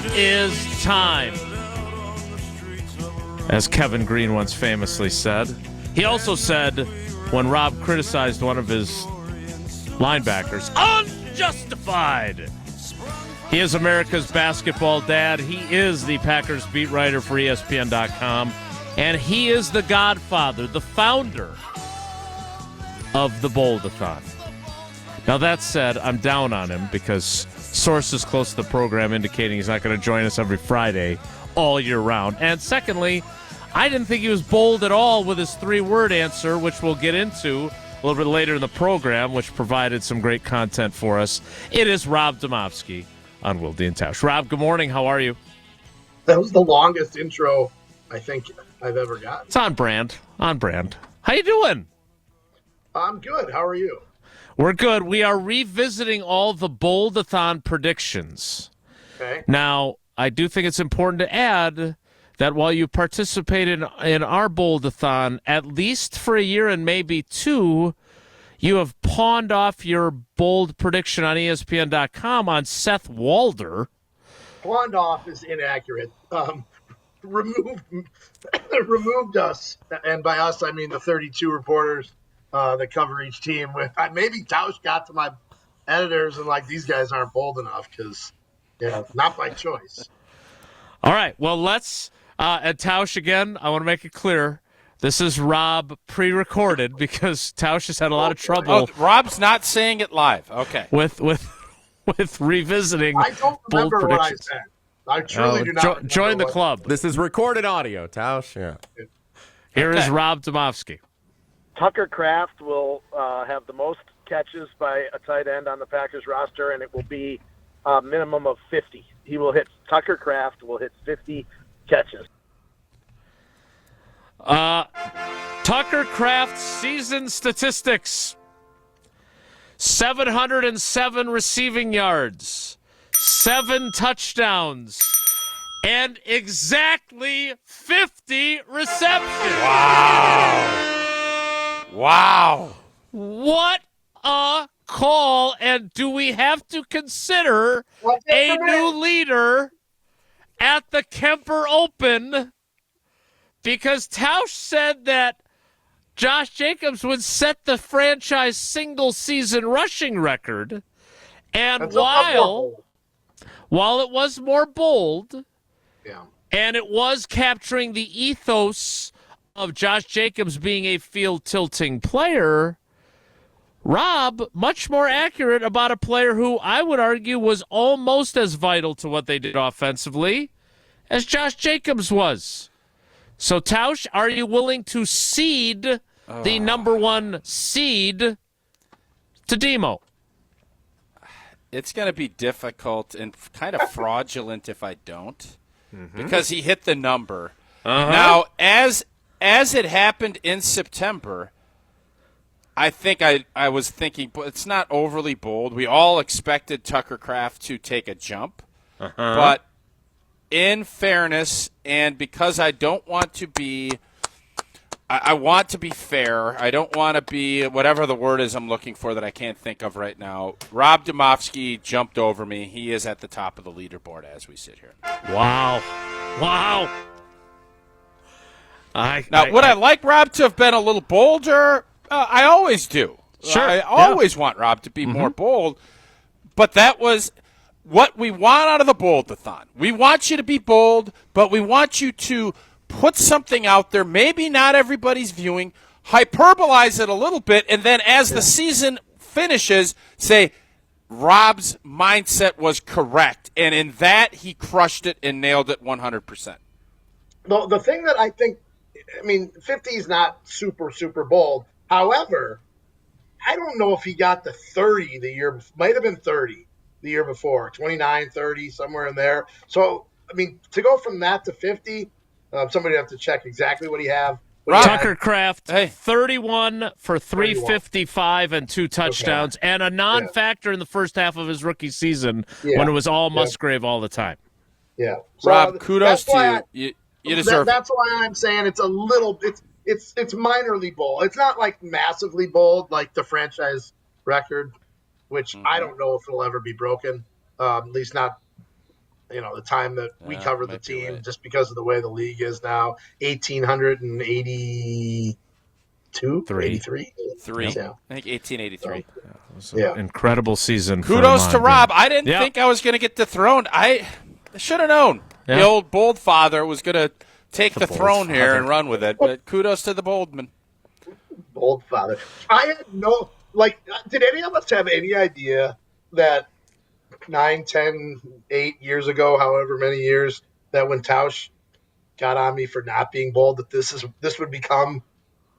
is time. As Kevin Green once famously said. He also said, when Rob criticized one of his linebackers, unjustified. He is America's basketball dad. He is the Packers beat writer for ESPN.com. And he is the godfather, the founder of the Bold-A-Thon. Now, that said, I'm down on him because sources close to the program indicating he's not going to join us every Friday all year round. And secondly, I didn't think he was bold at all with his 3-word answer, which we'll get into a little bit later in the program, which provided some great content for us. It is Rob Demovsky on Wilde Tausch. Rob, good morning. How are you? That was the longest intro I think I've ever gotten. It's on brand. On brand. How you doing? I'm good. How are you? We're good. We are revisiting all the Bold-A-Thon predictions. Okay. Now, I do think it's important to add that while you participated in our Bold-A-Thon, at least for a year and maybe 2, you have pawned off your bold prediction on ESPN.com on Seth Walder. Pawned off is inaccurate. Removed us, and by us I mean the 32 reporters that cover each team. Maybe Tausch got to my editors and these guys aren't bold enough because, not by choice. All right, well, let's, at Tausch again, I want to make it clear, this is Rob pre-recorded because Tausch has had a lot of trouble. Oh, Rob's not saying it live. Okay. With revisiting I don't bold remember what I predictions. said. I truly do not join the club. This is recorded audio, Tausch. Yeah. Here is Rob Demovsky. Tucker Kraft will have the most catches by a tight end on the Packers roster, and it will be a minimum of 50. Tucker Kraft will hit 50 catches. Tucker Kraft's season statistics: 707 receiving yards, 7 touchdowns, and exactly 50 receptions. Wow. What a call. And do we have to consider a new leader at the Kemper Open? Because Tausch said that Josh Jacobs would set the franchise single-season rushing record. And while it was more bold, and it was capturing the ethos of Josh Jacobs being a field-tilting player, Rob, much more accurate about a player who I would argue was almost as vital to what they did offensively as Josh Jacobs was. So, Tausch, are you willing to cede the number 1 seed to Demo? It's going to be difficult and kind of fraudulent if I don't, because he hit the number. Now, as it happened in September, I think I was thinking, but it's not overly bold. We all expected Tucker Kraft to take a jump, but in fairness, and because I don't want to be I want to be fair. I don't want to be whatever the word is I'm looking for that I can't think of right now. Rob Demovsky jumped over me. He is at the top of the leaderboard as we sit here. Wow. Would I like Rob to have been a little bolder? I always do. Sure. I always want Rob to be more bold. But that was what we want out of the Bold-A-Thon. We want you to be bold, but we want you to put something out there, maybe not everybody's viewing, hyperbolize it a little bit, and then as the season finishes, say, Rob's mindset was correct. And in that, he crushed it and nailed it 100%. The thing that I think, 50 is not super, super bold. However, I don't know if he got the 30 the year, might have been 30 the year before, 29, 30, somewhere in there. So, to go from that to 50, somebody would have to check exactly what he have. Tucker Kraft, 31 for 355 and 2 touchdowns, and a non-factor in the first half of his rookie season when it was all Musgrave all the time. Yeah. So Rob, kudos to you. You deserve That's why I'm saying it's a little it's minorly bold. It's not like massively bold like the franchise record, which I don't know if it'll ever be broken. At least not the time that we covered the might be team, right. just because of the way the league is now. 1882, Three. 83. Three. Yeah. I think 1883. It was an Yeah. incredible season. Kudos for to Ahman, Rob. man. I didn't Yeah. think I was going to get dethroned. I should have known. Yeah. The old bold father was going to take the Bold throne here father. and run with it. But kudos to the Boldman. Bold father. I had no, did any of us have any idea that 9, 10, 8 years ago, however many years, that when Tausch got on me for not being bold, that this would become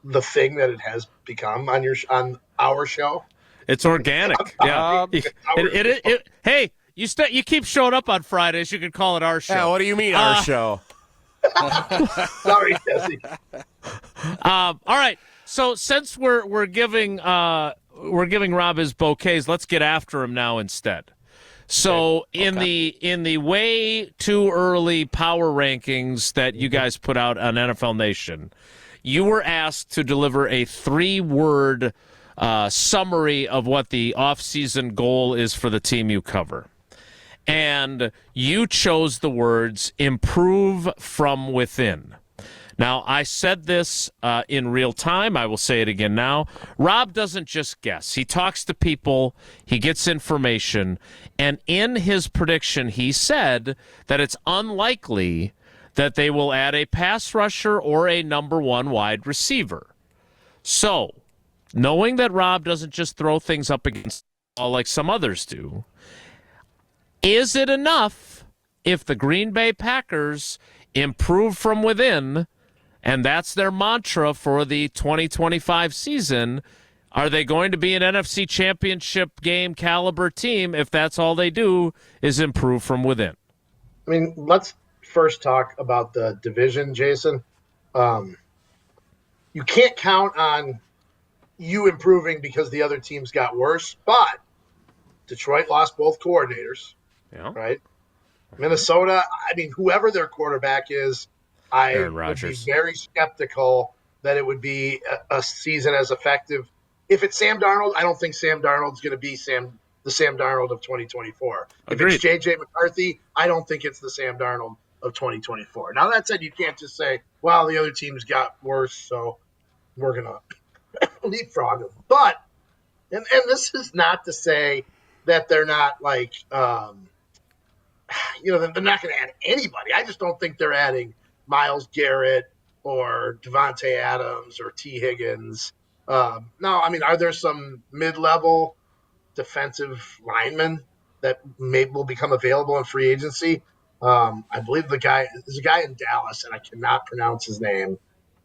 the thing that it has become on our show? It's organic. Yeah. Hey, you keep showing up on Fridays. You can call it our show. Yeah, what do you mean, our show? Sorry, Jesse. All right. So since we're giving Rob his bouquets, let's get after him now instead. So in the way too early power rankings that you guys put out on NFL Nation, you were asked to deliver a 3-word summary of what the off-season goal is for the team you cover. And you chose the words improve from within. Now, I said this in real time. I will say it again now. Rob doesn't just guess. He talks to people. He gets information. And in his prediction, he said that it's unlikely that they will add a pass rusher or a number 1 wide receiver. So, knowing that Rob doesn't just throw things up against the wall like some others do, is it enough if the Green Bay Packers improve from within, and that's their mantra for the 2025 season? Are they going to be an NFC championship game caliber team if that's all they do is improve from within? I mean, let's first talk about the division, Jason. You can't count on you improving because the other teams got worse, but Detroit lost both coordinators, right? Minnesota, I mean, whoever their quarterback is, I would be very skeptical that it would be a season as effective. If it's Sam Darnold, I don't think Sam Darnold's going to be the Sam Darnold of 2024. Agreed. If it's J.J. McCarthy, I don't think it's the Sam Darnold of 2024. Now, that said, you can't just say, well, the other teams got worse, so we're going to leapfrog them. But, and this is not to say that they're not they're not going to add anybody. I just don't think they're adding Myles Garrett or Devontae Adams or T. Higgins. No, I mean, are there some mid-level defensive linemen that maybe will become available in free agency? I believe there's a guy in Dallas, and I cannot pronounce his name,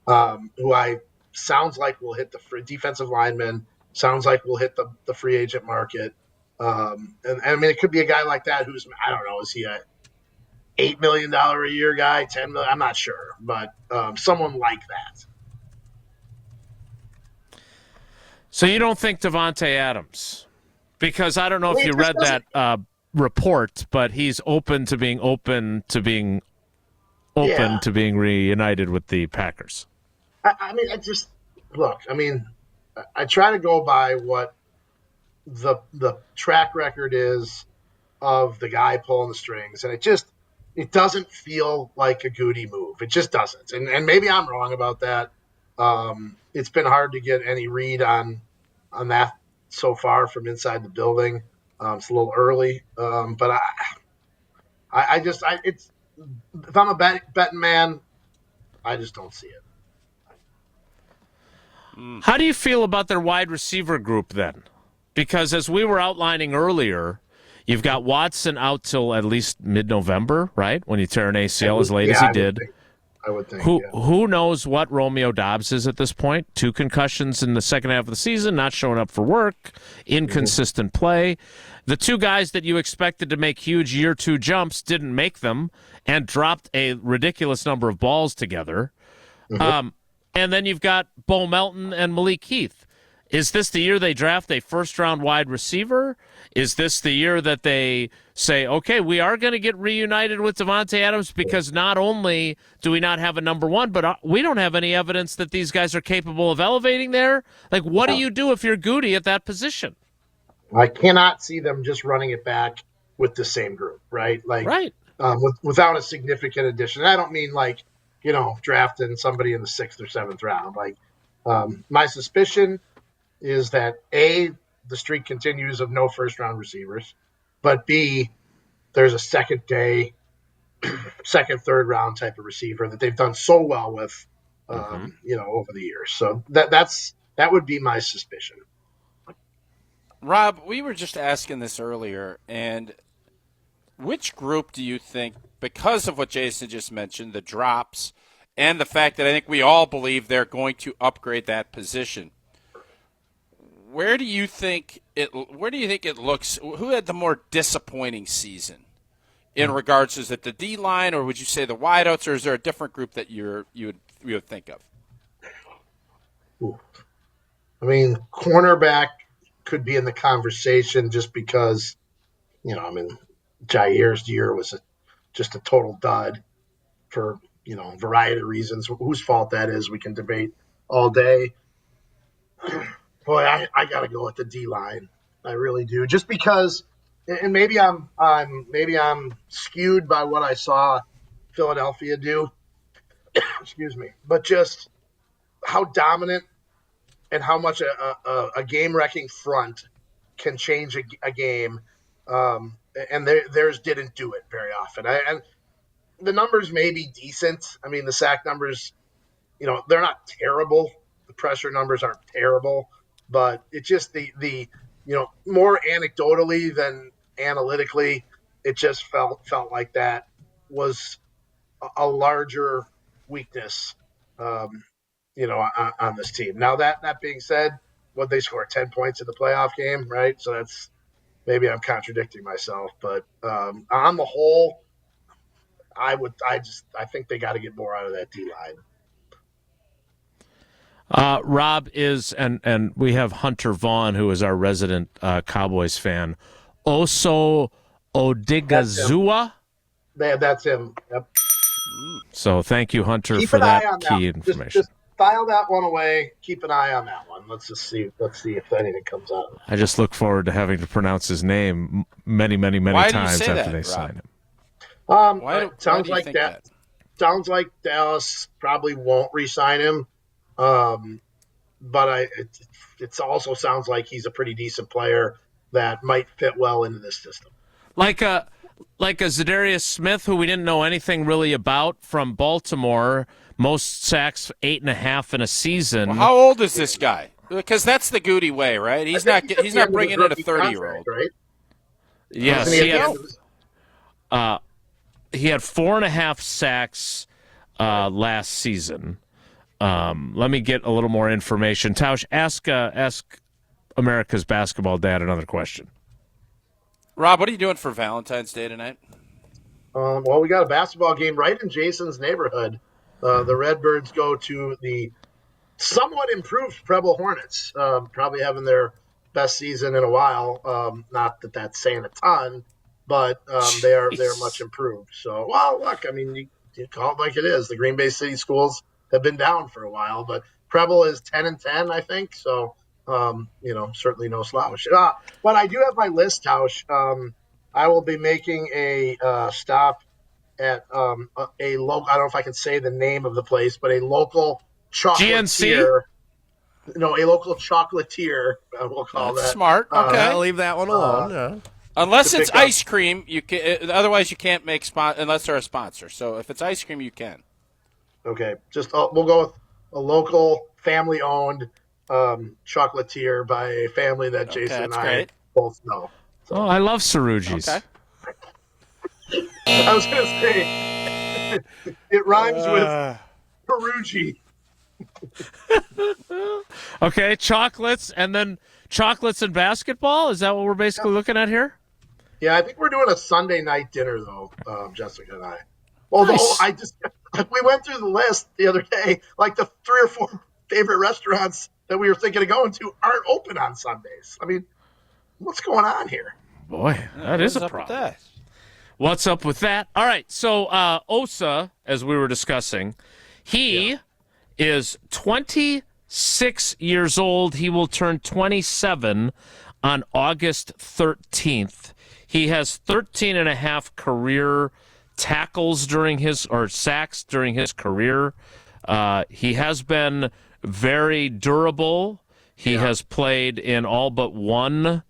who sounds like will hit the free defensive lineman, sounds like will hit the free agent market. And I mean, it could be a guy like that who's, I don't know, is he a $8 million a year guy, $10 million? I'm not sure, but someone like that. So you don't think Devontae Adams? Because I don't know if you read that report, but he's open to being reunited with the Packers. I mean, I try to go by what the track record is of the guy pulling the strings, and it doesn't feel like a Goody move. It just doesn't. And maybe I'm wrong about that. It's been hard to get any read on that so far from inside the building. It's a little early, but if I'm a betting man, I just don't see it. How do you feel about their wide receiver group then? Because as we were outlining earlier, you've got Watson out till at least mid-November, right? When you tear an ACL as late as he did. I would think. Who knows what Romeo Doubs is at this point? 2 concussions in the second half of the season, not showing up for work, inconsistent play. The 2 guys that you expected to make huge year 2 jumps didn't make them and dropped a ridiculous number of balls together. And then you've got Bo Melton and Malik Heath. Is this the year they draft a first-round wide receiver? Is this the year that they say, okay, we are going to get reunited with Devontae Adams because not only do we not have a number 1, but we don't have any evidence that these guys are capable of elevating there? Like, what do you do if you're Goody at that position? I cannot see them just running it back with the same group, right? Right. without a significant addition. I don't mean like, drafting somebody in the 6th or 7th round. Like, my suspicion is that A, the streak continues of no first-round receivers, but B, there's a second, third round type of receiver that they've done so well with, over the years. So that would be my suspicion. Rob, we were just asking this earlier, and which group do you think, because of what Jason just mentioned, the drops, and the fact that I think we all believe they're going to upgrade that position, where do you think it looks? Who had the more disappointing season in regards to, is it the D line, or would you say the wideouts, or is there a different group that you would think of? Ooh. I mean, cornerback could be in the conversation just because, Jair's year was just a total dud for, a variety of reasons. Whose fault that is, we can debate all day. Boy, I got to go with the D line. I really do, just because, and maybe I'm skewed by what I saw Philadelphia do. Excuse me, but just how dominant and how much a game-wrecking front can change a game, and theirs didn't do it very often. And the numbers may be decent. I mean, the sack numbers, they're not terrible. The pressure numbers aren't terrible, but it's just the more anecdotally than analytically, it just felt like that was a larger weakness, on this team. Now that being said, what they scored 10 points in the playoff game, right? So that's, maybe I'm contradicting myself, but on the whole, I think they got to get more out of that D line. Rob is, and we have Hunter Vaughn, who is our resident Cowboys fan. Oso Odigizua. That's him. Yep. So thank you, Hunter, Keep for an eye that on key that. information. Just file that one away. Keep an eye on that one. Let's see if anything comes out. I just look forward to having to pronounce his name many, many, many Why do you times say after that, they Rob? sign him. Why Sounds do you like think that. Sounds like Dallas probably won't re-sign him. But it also sounds like he's a pretty decent player that might fit well into this system. Like a Zadarius Smith, who we didn't know anything really about, from Baltimore. Most sacks, 8.5 in a season. Well, how old is this guy? Because that's the Goody way, right? He's not bringing in a 30-year-old, right? Yes, He had 4.5 sacks last season. Let me get a little more information. Tausch, ask America's basketball dad another question. Rob, what are you doing for Valentine's Day tonight? Well, we got a basketball game right in Jason's neighborhood. The Redbirds go to the somewhat improved Preble Hornets, probably having their best season in a while. Not that that's saying a ton, but they're much improved. So, well, look, I mean, you call it like it is. The Green Bay City schools have been down for a while, but Preble is 10-10, I think. So, certainly no slouch. But I do have my list, Tausch. I will be making a stop at a local. I don't know if I can say the name of the place, but a local chocolatier. GNC? No, a local chocolatier. We'll call That's that smart. Okay, I'll leave that one alone. Yeah. Unless it's ice cream, you can. Otherwise, you can't make unless they're a sponsor. So if it's ice cream, you can. Okay, just we'll go with a local family-owned chocolatier by a family that Jason and I both know. So. Oh, I love Cerrugi's. Okay. I was going to say, it rhymes with Perugi. Okay, chocolates, and then chocolates and basketball? Is that what we're basically looking at here? Yeah, I think we're doing a Sunday night dinner, though, Jessica and I. Although Nice. We went through the list the other day, like the 3 or 4 favorite restaurants that we were thinking of going to aren't open on Sundays. I mean, what's going on here? Boy, that is a problem. What's up with that? All right, so Osa, as we were discussing, he is 26 years old. He will turn 27 on August 13th. He has 13.5 career tackles sacks during his career. He has been very durable. He has played in all but one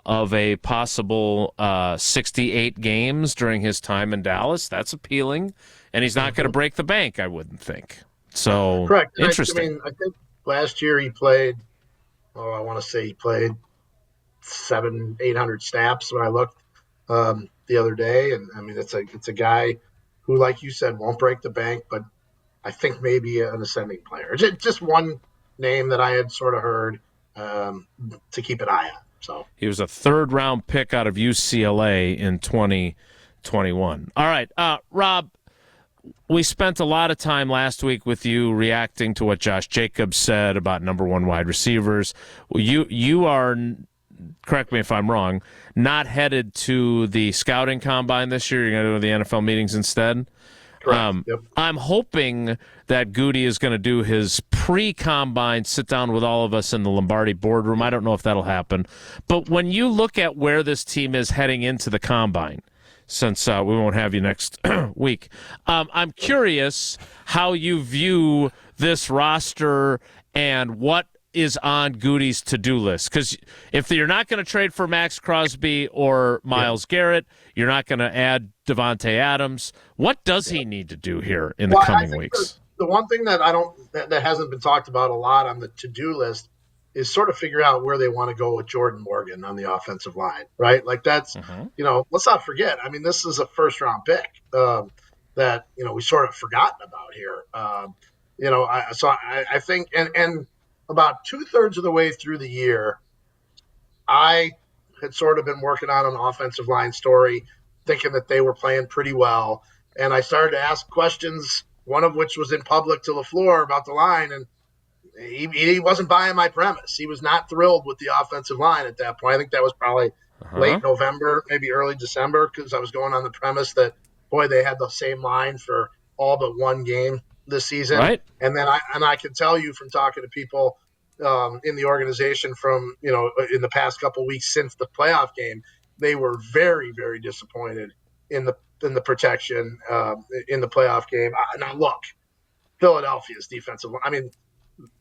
of a possible 68 games during his time in Dallas. That's appealing. And he's not going to break the bank, I wouldn't think. So, correct. interesting. I think last year he played, I want to say he played 700-800 snaps when I looked the other day. And I mean, it's a guy who, like you said, won't break the bank, but I think maybe an ascending player. Just one name that I had sort of heard to keep an eye on. So he was a third-round pick out of UCLA in 2021. All right, Rob, we spent a lot of time last week with you reacting to what Josh Jacobs said about number one wide receivers. You are, correct me if I'm wrong, not headed to the scouting combine this year. You're going to do the NFL meetings instead? correct. Yep. I'm hoping that Goody is going to do his pre-combine sit down with all of us in the Lombardi boardroom. I don't know if that'll happen. But when you look at where this team is heading into the combine, since we won't have you next week, I'm curious how you view this roster and what is on Goody's to-do list. Because if you're not going to trade for Max Crosby or Myles Garrett, you're not going to add Devontae Adams. What does he need to do here in the coming weeks? The one thing that that hasn't been talked about a lot on the to-do list is sort of figure out where they want to go with Jordan Morgan on the offensive line, right? Like that's, let's not forget. I mean, this is a first-round pick that, we sort of forgotten about here. I think, and about 2/3 of the way through the year, I had sort of been working on an offensive line story, thinking that they were playing pretty well. And I started to ask questions, one of which was in public to LaFleur about the line, and he wasn't buying my premise. He was not thrilled with the offensive line at that point. I think that was probably late November, maybe early December, because I was going on the premise that, boy, they had the same line for all but one game this season. Right. And then I can tell you from talking to people in the organization from, in the past couple of weeks since the playoff game, they were very, very disappointed in the protection in the playoff game. Now, look, Philadelphia's defensive line, I mean,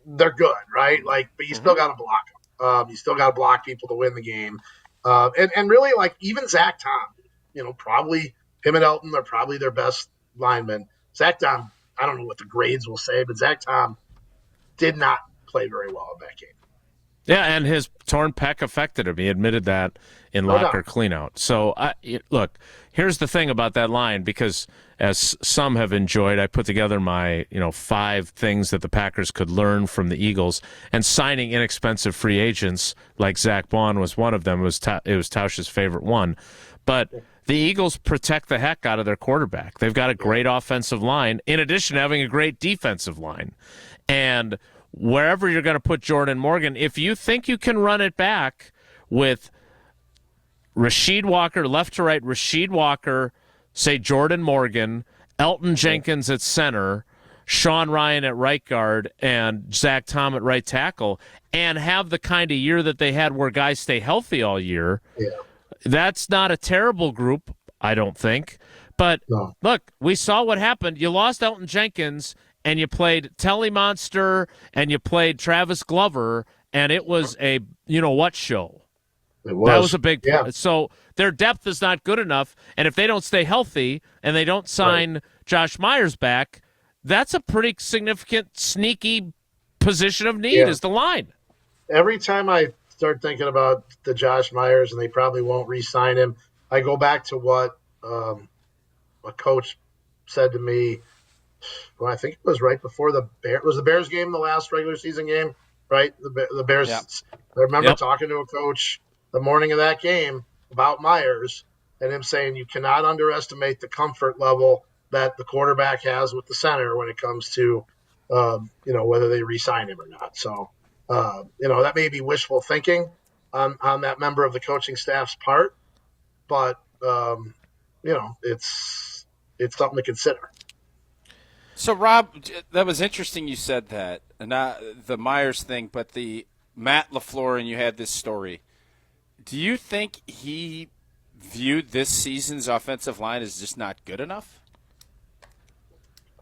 they're good, right? Like, but you still got to block them. You still got to block people to win the game. And really, like, even Zach Tom, probably him and Elton are probably their best linemen. Zach Tom, I don't know what the grades will say, but Zach Tom did not play very well in that game. Yeah, and his torn pec affected him. He admitted that in locker cleanout. So, look, here's the thing about that line, because as some have enjoyed, I put together my 5 things that the Packers could learn from the Eagles, and signing inexpensive free agents like Zach Bond was one of them. It was Tausch's favorite one. But the Eagles protect the heck out of their quarterback. They've got a great offensive line, in addition to having a great defensive line. And wherever you're going to put Jordan Morgan, if you think you can run it back with Rasheed Walker, left to right, Rasheed Walker, say Jordan Morgan, Elton Jenkins at center, Sean Ryan at right guard, and Zach Tom at right tackle, and have the kind of year that they had where guys stay healthy all year, that's not a terrible group, I don't think. But look, we saw what happened. You lost Elton Jenkins, and you played Telly Monster, and you played Travis Glover, and it was a what show. It was. That was a big So their depth is not good enough, and if they don't stay healthy and they don't sign Josh Myers back, that's a pretty significant, sneaky position of need is the line. Every time I start thinking about the Josh Myers, and they probably won't re-sign him, I go back to what a coach said to me. Well, I think it was right before the Bears game, the last regular season game, right? The Bears. Yep. I remember talking to a coach the morning of that game about Myers, and him saying you cannot underestimate the comfort level that the quarterback has with the center when it comes to, whether they re-sign him or not. So, that may be wishful thinking on that member of the coaching staff's part, but it's something to consider. So, Rob, that was interesting you said that, not the Myers thing, but the Matt LaFleur, and you had this story. Do you think he viewed this season's offensive line as just not good enough?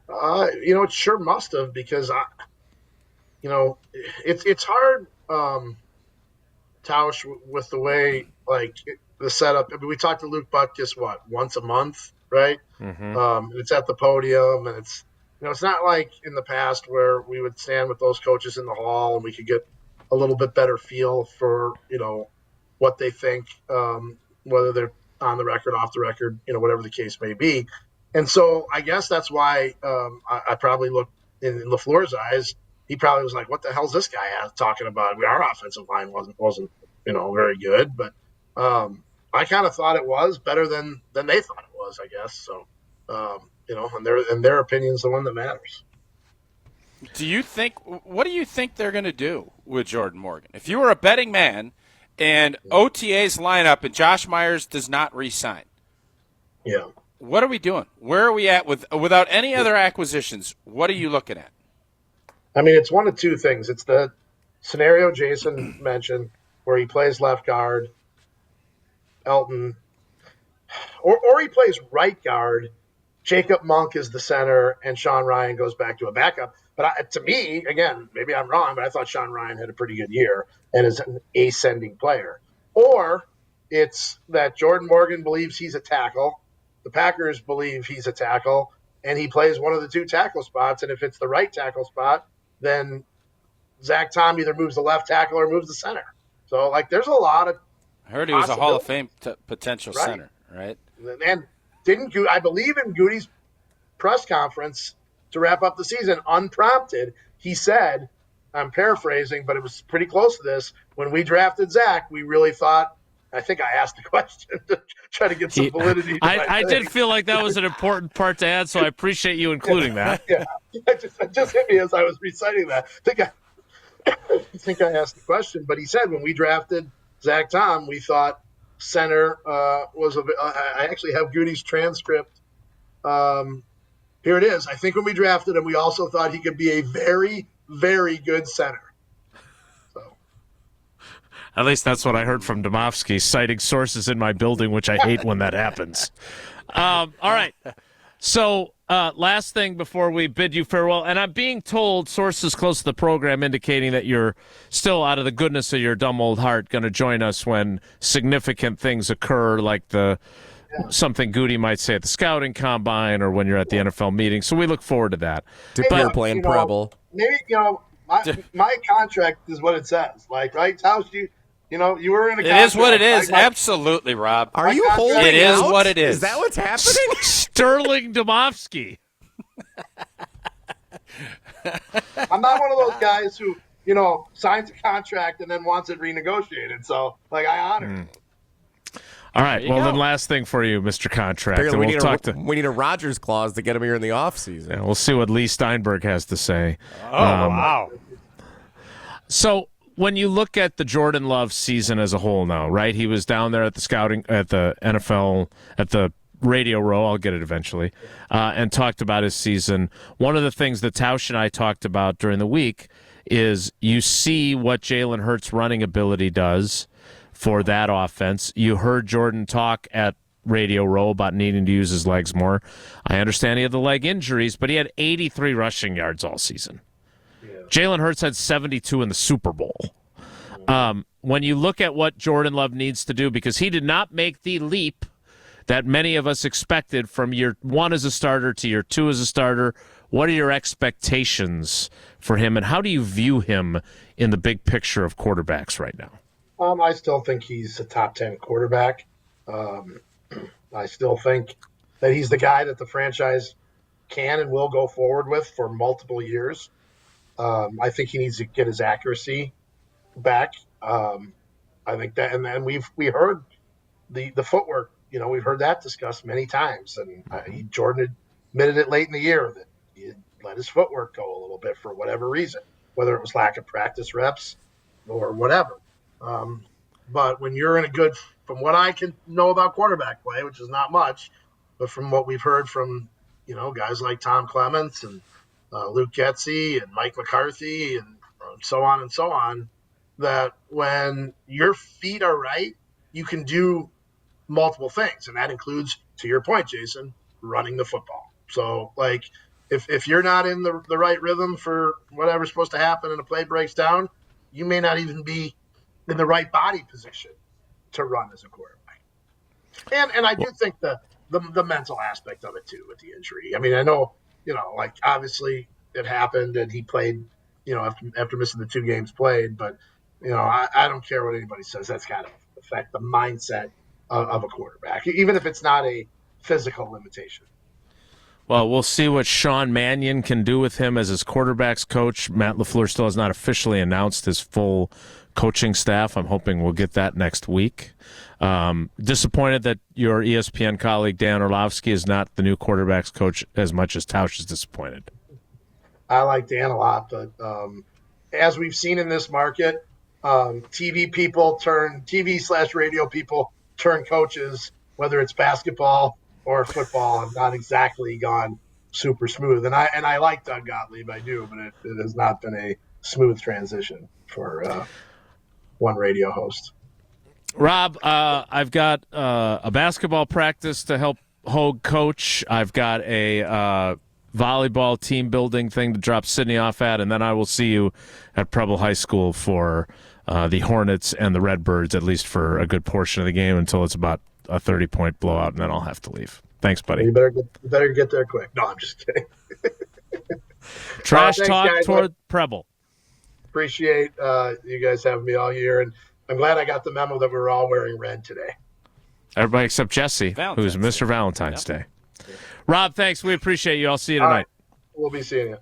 It sure must have, because it's hard, Tausch, with the way the setup. I mean, we talked to Luke Butkus once a month, right? It's at the podium, and it's not like in the past where we would stand with those coaches in the hall and we could get a little bit better feel for what they think, whether they're on the record, off the record, whatever the case may be. And so I guess that's why I probably looked in LaFleur's eyes. He probably was like, "What the hell's this guy talking about?" I mean, our offensive line wasn't very good, but I kind of thought it was better than they thought it was, I guess. So and their opinion's the one that matters. What do you think they're going to do with Jordan Morgan? If you were a betting man and OTAs line up and Josh Myers does not re-sign, what are we doing? Where are we at without any other acquisitions? What are you looking at? I mean, it's one of two things. It's the scenario Jason mentioned where he plays left guard, Elton, or he plays right guard. Jacob Monk is the center, and Sean Ryan goes back to a backup. But to me, again, maybe I'm wrong, but I thought Sean Ryan had a pretty good year and is an ascending player. Or it's that Jordan Morgan believes he's a tackle, the Packers believe he's a tackle, and he plays one of the two tackle spots. And if it's the right tackle spot, then Zach Tom either moves the left tackle or moves the center. So, there's a lot of I heard he was a Hall of Fame potential center, right? And I believe in Goody's press conference to wrap up the season, unprompted, he said, I'm paraphrasing, but it was pretty close to this, when we drafted Zach, we really thought, I think I asked the question to try to get some validity. I did feel like that was an important part to add, so I appreciate you including that. Yeah, it just hit me as I was reciting that. I think I asked the question, but he said when we drafted Zach Tom, we thought center was I actually have Goody's transcript. Here it is. I think when we drafted him, we also thought he could be a very, very good center. So, at least that's what I heard from Demovsky, citing sources in my building, which I hate when that happens. All right. So, last thing before we bid you farewell, and I'm being told sources close to the program indicating that you're still, out of the goodness of your dumb old heart, going to join us when significant things occur, like something Goody might say at the scouting combine or when you're at the NFL meeting. So we look forward to that. You're playing Preble. Maybe my contract is what it says. Right, Tausch, you were in a contract. It is what it is. Absolutely, Rob. Are you holding It is out? what it is. Is that what's happening? Sterling Demovsky. I'm not one of those guys who, signs a contract and then wants it renegotiated. So, I honor it. All right. Well, then last thing for you, Mr. Contract. We need a Rogers clause to get him here in the offseason. Yeah, we'll see what Lee Steinberg has to say. Wow. So when you look at the Jordan Love season as a whole now, right? He was down there at the scouting, at the NFL, at the radio row, I'll get it eventually, and talked about his season. One of the things that Tausch and I talked about during the week is you see what Jalen Hurts' running ability does for that offense. You heard Jordan talk at Radio Row about needing to use his legs more. I understand he had the leg injuries, but he had 83 rushing yards all season. Yeah. Jalen Hurts had 72 in the Super Bowl. When you look at what Jordan Love needs to do, because he did not make the leap that many of us expected from year one as a starter to year two as a starter, what are your expectations for him, and how do you view him in the big picture of quarterbacks right now? I still think he's a top 10 quarterback. I still think that he's the guy that the franchise can and will go forward with for multiple years. I think he needs to get his accuracy back. I think that, and then we heard the footwork. We've heard that discussed many times, and Jordan admitted it late in the year that he let his footwork go a little bit for whatever reason, whether it was lack of practice reps or whatever. But when you're in a good, from what I can know about quarterback play, which is not much, but from what we've heard from, guys like Tom Clements and Luke Getsy and Mike McCarthy and so on, that when your feet are right, you can do multiple things. And that includes, to your point, Jason, running the football. So, if you're not in the right rhythm for whatever's supposed to happen and a play breaks down, you may not even be in the right body position to run as a quarterback. And I do think the mental aspect of it too with the injury. I mean, I know, like obviously it happened and he played, after missing the 2 games played, but I don't care what anybody says. That's got to affect the mindset of a quarterback, even if it's not a physical limitation. Well, we'll see what Sean Mannion can do with him as his quarterback's coach. Matt LaFleur still has not officially announced his full coaching staff. I'm hoping we'll get that next week. Disappointed that your ESPN colleague Dan Orlovsky is not the new quarterback's coach as much as Tausch is disappointed. I like Dan a lot, but as we've seen in this market, TV/radio people turn coaches, whether it's basketball or football, have not exactly gone super smooth. And I like Doug Gottlieb, I do, but it has not been a smooth transition for one radio host. Rob, I've got a basketball practice to help Hogue coach. I've got a volleyball team building thing to drop Sydney off at, and then I will see you at Preble High School for the Hornets and the Redbirds, at least for a good portion of the game until it's about a 30-point blowout, and then I'll have to leave. Thanks, buddy. You better get there quick. No, I'm just kidding. Trash thanks, talk guys. toward Preble. Appreciate you guys having me all year, and I'm glad I got the memo that we were all wearing red today. Everybody except Jesse, who's Mr. Valentine's Day. Rob, thanks. We appreciate you. I'll see you tonight. We'll be seeing you.